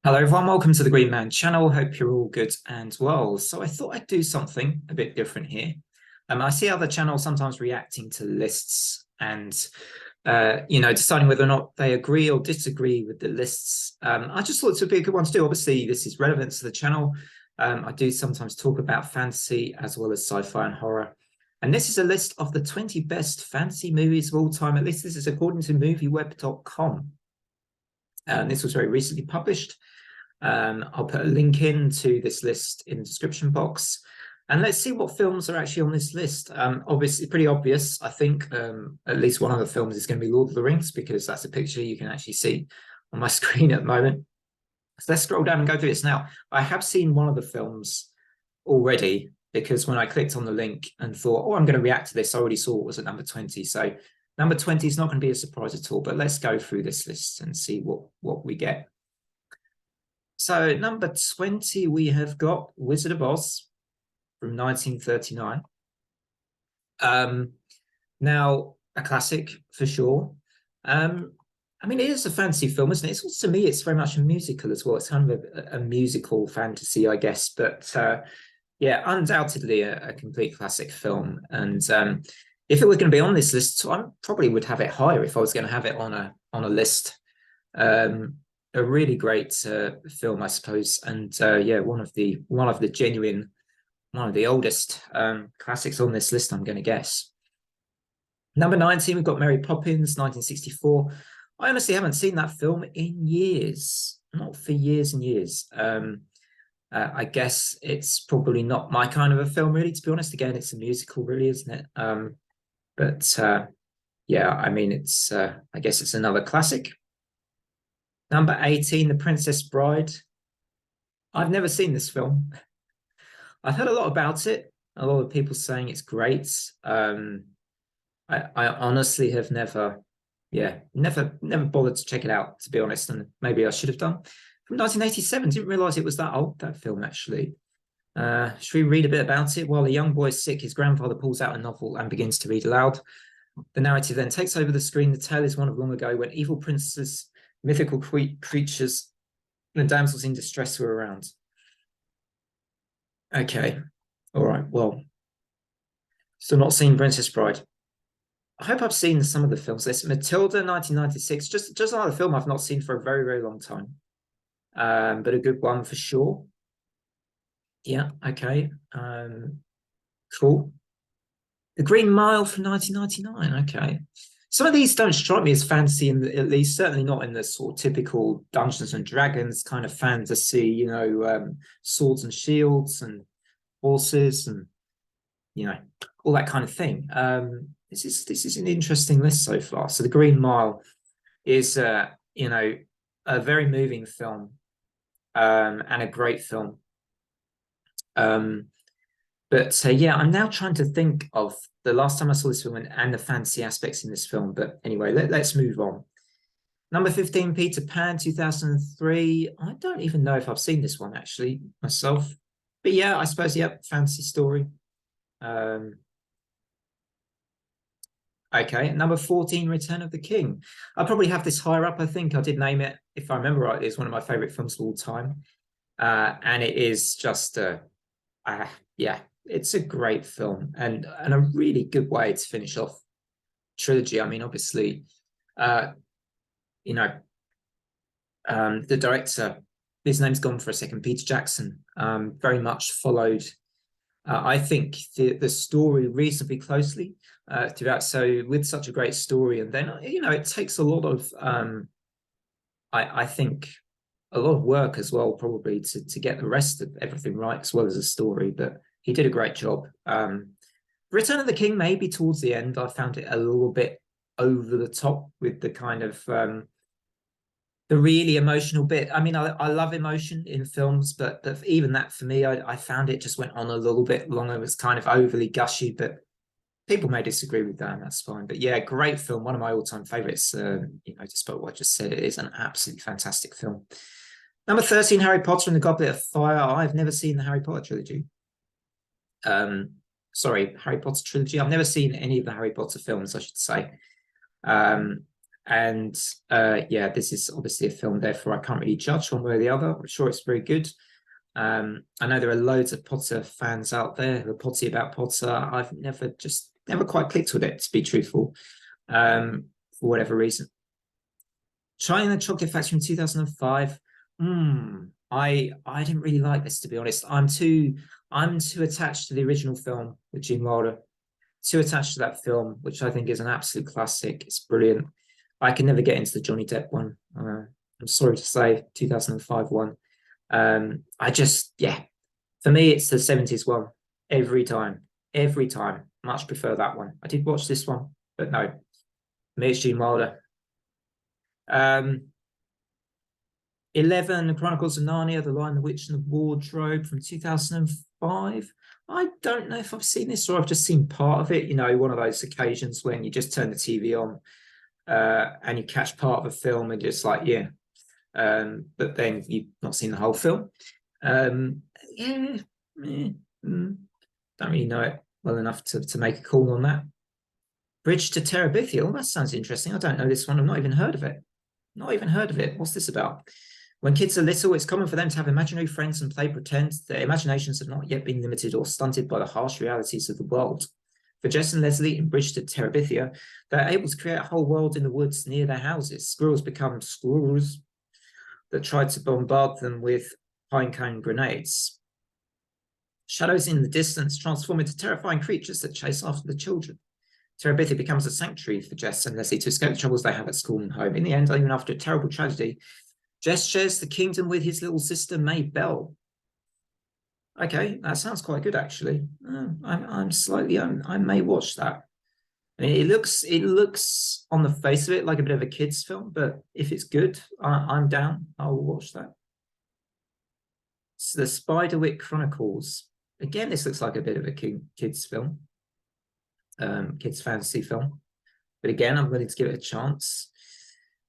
Hello everyone, welcome to the Green Man channel. Hope you're all good and well. So I thought I'd do something a bit different here. I see other channels sometimes reacting to lists and deciding whether or not they agree or disagree with the lists. I just thought it would be a good one to do. Obviously, this is relevant to the channel. I do sometimes talk about fantasy as well as sci-fi and horror. And this is a list of the 20 best fantasy movies of all time. At least this is according to movieweb.com. This was very recently published. I'll put a link into this list in the description box. And let's see what films are actually on this list. Obviously, pretty obvious. I think at least one of the films is going to be Lord of the Rings, because that's a picture you can actually see on my screen at the moment. So let's scroll down and go through this now. I have seen one of the films already, because when I clicked on the link and thought, oh, I'm going to react to this, I already saw it was at number 20. So number 20 is not going to be a surprise at all, but let's go through this list and see what we get. So number 20, we have got Wizard of Oz from 1939. Now, a classic for sure. I mean, it is a fantasy film, isn't it? It's also, to me, it's very much a musical as well. It's kind of a musical fantasy, I guess. But yeah, undoubtedly a complete classic film. And if it were going to be on this list, I probably would have it higher if I was going to have it on a list. A really great film, I suppose, and yeah, one of the oldest classics on this list, I'm going to guess. Number 19, we've got Mary Poppins, 1964. I honestly haven't seen that film in years, not for years and years. I guess it's probably not my kind of a film, really, to be honest. Again, it's a musical, really, isn't it? But yeah, I mean, it's I guess it's another classic. Number 18, The Princess Bride. I've never seen this film. I've heard a lot about it. A lot of people saying it's great. I honestly have never bothered to check it out, to be honest, and maybe I should have done. From 1987, didn't realize it was that old, that film, actually. Should we read a bit about it? While a young boy is sick, his grandfather pulls out a novel and begins to read aloud. The narrative then takes over the screen. The tale is one of long ago, when evil princes, mythical creatures, and damsels in distress were around. Okay, all right, well, still not seen Princess Bride. I hope I've seen some of the films. There's Matilda, 1996, just another film I've not seen for a very, very long time, but a good one for sure. Yeah, okay, cool. The Green Mile from 1999, okay. Some of these don't strike me as fantasy, at least certainly not in the sort of typical Dungeons and Dragons kind of fantasy, you know, swords and shields and horses and, you know, all that kind of thing. This is an interesting list so far. So The Green Mile is, you know, a very moving film and a great film. But yeah, I'm now trying to think of the last time I saw this film and the fantasy aspects in this film. But anyway, let's move on. Number 15, Peter Pan, 2003. I don't even know if I've seen this one, actually, myself. But yeah, I suppose, yeah, fantasy story. Okay, number 14, Return of the King. I probably have this higher up, I think. I did name it, if I remember right, it's one of my favorite films of all time. And it is just, yeah, it's a great film and a really good way to finish off trilogy. I mean, obviously, you know, the director, his name's gone for a second, Peter Jackson, very much followed, I think, the story reasonably closely throughout. So with such a great story, and then, you know, it takes a lot of, I think, a lot of work as well, probably, to get the rest of everything right, as well as the story. But he did a great job. Return of the King, maybe towards the end, I found it a little bit over the top with the kind of the really emotional bit. I mean, I love emotion in films, but even that for me, I found it just went on a little bit longer. It was kind of overly gushy, but people may disagree with that, and that's fine. But yeah, great film, one of my all-time favorites. You know, despite what I just said, it is an absolutely fantastic film. Number 13, Harry Potter and the Goblet of Fire. I've never seen the Harry Potter trilogy. Sorry, Harry Potter trilogy. I've never seen any of the Harry Potter films, I should say. And yeah, this is obviously a film, therefore I can't really judge one way or the other. I'm sure it's very good. I know there are loads of Potter fans out there who are potty about Potter. I've never quite clicked with it, to be truthful, for whatever reason. Charlie and the Chocolate Factory in 2005. I didn't really like this, to be honest. I'm too attached to the original film with Gene Wilder, too attached to that film, which I think is an absolute classic. It's brilliant. I can never get into the Johnny Depp one. I'm sorry to say, 2005 one. I just, yeah, for me, it's the 70s one every time. Every time. Much prefer that one. I did watch this one, but no, for me, it's Gene Wilder. 11, The Chronicles of Narnia, The Lion, the Witch, and the Wardrobe from 2005. I don't know if I've seen this or I've just seen part of it. You know, one of those occasions when you just turn the TV on and you catch part of a film and just like, yeah. But then you've not seen the whole film. Yeah, don't really know it well enough to make a call on that. Bridge to Terabithia. Oh, that sounds interesting. I don't know this one. I've not even heard of it. Not even heard of it. What's this about? When kids are little, it's common for them to have imaginary friends and play pretend. Their imaginations have not yet been limited or stunted by the harsh realities of the world. For Jess and Leslie in Bridge to Terabithia, they're able to create a whole world in the woods near their houses. Squirrels become squirrels that try to bombard them with pine cone grenades. Shadows in the distance transform into terrifying creatures that chase after the children. Terabithia becomes a sanctuary for Jess and Leslie to escape the troubles they have at school and home. In the end, even after a terrible tragedy, Jess shares the kingdom with his little sister, May Bell. Okay, that sounds quite good, actually. I may watch that. I mean, it looks on the face of it like a bit of a kid's film, but if it's good, I'm down. I will watch that. So the Spiderwick Chronicles. Again, this looks like a bit of a kid's film, kids fantasy film. But again, I'm willing to give it a chance.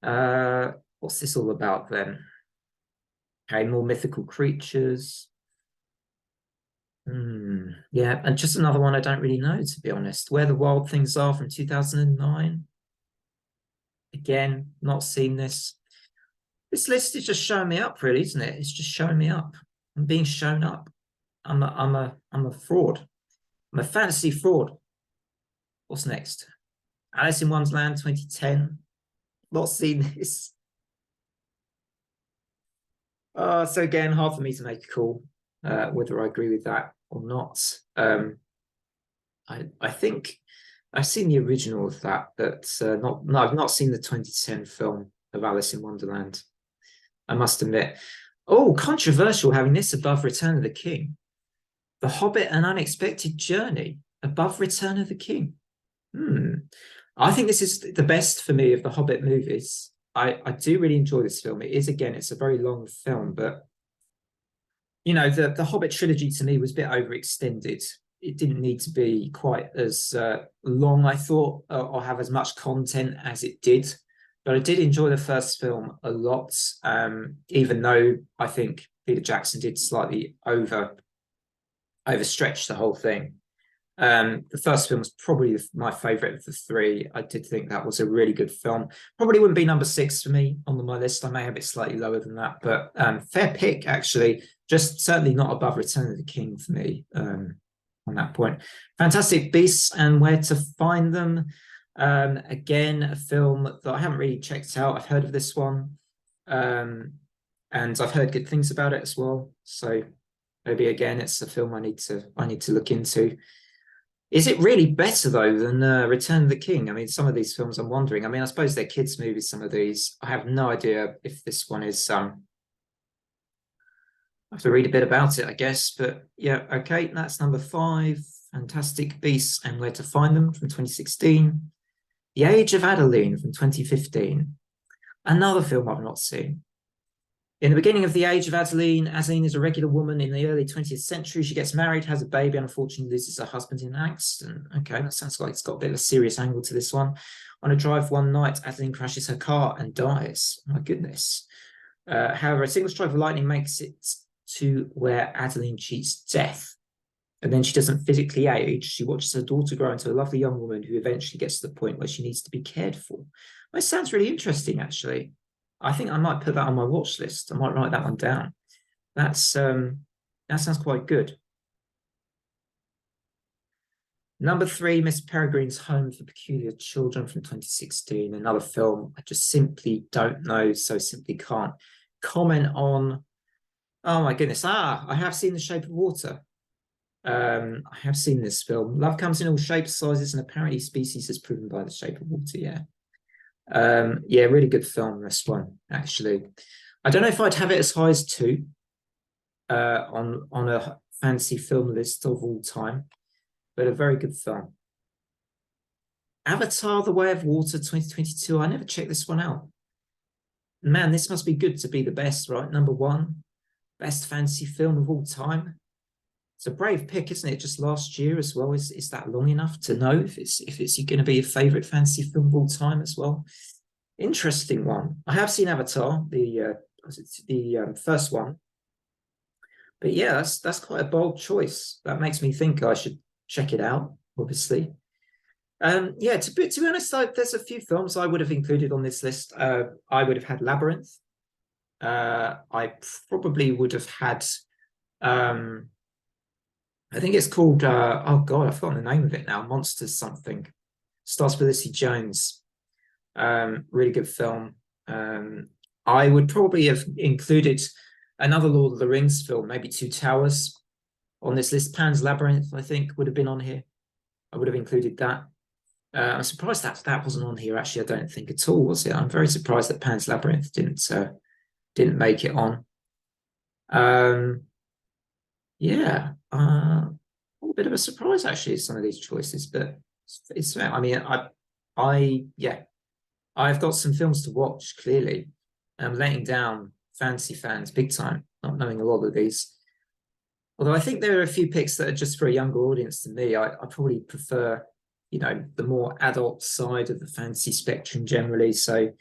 What's this all about then? Okay, more mythical creatures. Yeah, and just another one I don't really know, to be honest. Where the Wild Things Are from 2009. Again, not seen this. This list is just showing me up, really, isn't it? It's just showing me up. I'm being shown up. I'm a fraud. I'm a fantasy fraud. What's next? Alice in Wonderland 2010. Not seen this. So again, hard for me to make a call whether I agree with that or not. I think I've seen the original of that, but I've not seen the 2010 film of Alice in Wonderland. I must admit. Oh, controversial having this above Return of the King. The Hobbit: An Unexpected Journey above Return of the King. I think this is the best for me of the Hobbit movies. I do really enjoy this film. It is, again, it's a very long film, but you know, the Hobbit trilogy to me was a bit overextended. It didn't need to be quite as long, I thought, or have as much content as it did. But I did enjoy the first film a lot, even though I think Peter Jackson did slightly overstretch the whole thing. The first film was probably my favorite of the three. I did think that was a really good film. Probably wouldn't be number 6 for me on my list. I may have it slightly lower than that, but fair pick, actually. Just certainly not above Return of the King for me on that point. Fantastic Beasts and Where to Find Them. Again, a film that I haven't really checked out. I've heard of this one, and I've heard good things about it as well. So maybe again, it's a film I need to look into. Is it really better though than Return of the King? I mean, some of these films I'm wondering. I mean, I suppose they're kids' movies. Some of these, I have no idea if this one is. I have to read a bit about it, I guess. But yeah, okay, that's number 5. Fantastic Beasts and Where to Find Them from 2016. The Age of Adeline from 2015. Another film I've not seen. In the beginning of the Age of Adeline, Adeline is a regular woman in the early 20th century. She gets married, has a baby, and unfortunately loses her husband in an accident. Okay, that sounds like it's got a bit of a serious angle to this one. On a drive one night, Adeline crashes her car and dies. Oh my goodness. However, a single strike of lightning makes it to where Adeline cheats death. and then she doesn't physically age. She watches her daughter grow into a lovely young woman who eventually gets to the point where she needs to be cared for. That sounds really interesting, actually. I think I might put that on my watch list. I might write that one down. That sounds quite good. Number 3, Miss Peregrine's Home for Peculiar Children from 2016, another film I just simply don't know, so simply can't comment on. Oh my goodness. I have seen The Shape of Water. I have seen this film. Love comes in all shapes, sizes, and apparently species, as proven by The Shape of Water. Yeah. Yeah, really good film, this one, actually. I don't know if I'd have it as high as 2 on a fancy film list of all time, but a very good film. Avatar: The Way of Water 2022. I never checked this one out. Man, this must be good to be the best, right? Number 1, best fantasy film of all time. It's a brave pick, isn't it? Just last year as well. Is that long enough to know if it's going to be a favorite fantasy film of all time as well? Interesting one. I have seen Avatar, the first one, but yeah, that's quite a bold choice. That makes me think I should check it out. Obviously, yeah. To be honest, there's a few films I would have included on this list. I would have had Labyrinth. I probably would have had. I think it's called. Oh God, I've forgotten the name of it now. Monsters something. Stars Felicity Jones. Really good film. I would probably have included another Lord of the Rings film, maybe Two Towers, on this list. Pan's Labyrinth, I think, would have been on here. I would have included that. I'm surprised that wasn't on here. Actually, I don't think at all, was it? I'm very surprised that Pan's Labyrinth didn't make it on. Yeah, a bit of a surprise actually, some of these choices, but it's. I mean, yeah, I've got some films to watch. Clearly, I'm letting down fantasy fans big time, not knowing a lot of these. Although I think there are a few picks that are just for a younger audience than me. I probably prefer, the more adult side of the fantasy spectrum generally. So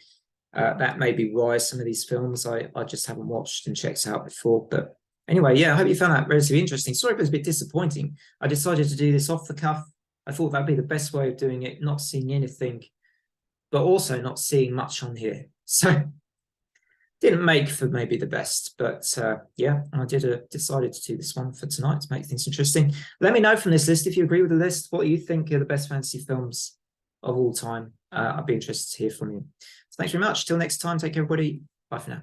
that may be why some of these films I just haven't watched and checked out before. But anyway, yeah, I hope you found that relatively interesting. Sorry if it was a bit disappointing. I decided to do this off the cuff. I thought that'd be the best way of doing it, not seeing anything, but also not seeing much on here. So didn't make for maybe the best, but yeah, I decided to do this one for tonight to make things interesting. Let me know from this list if you agree with the list. What you think are the best fantasy films of all time? I'd be interested to hear from you. So thanks very much. Till next time, take care, everybody. Bye for now.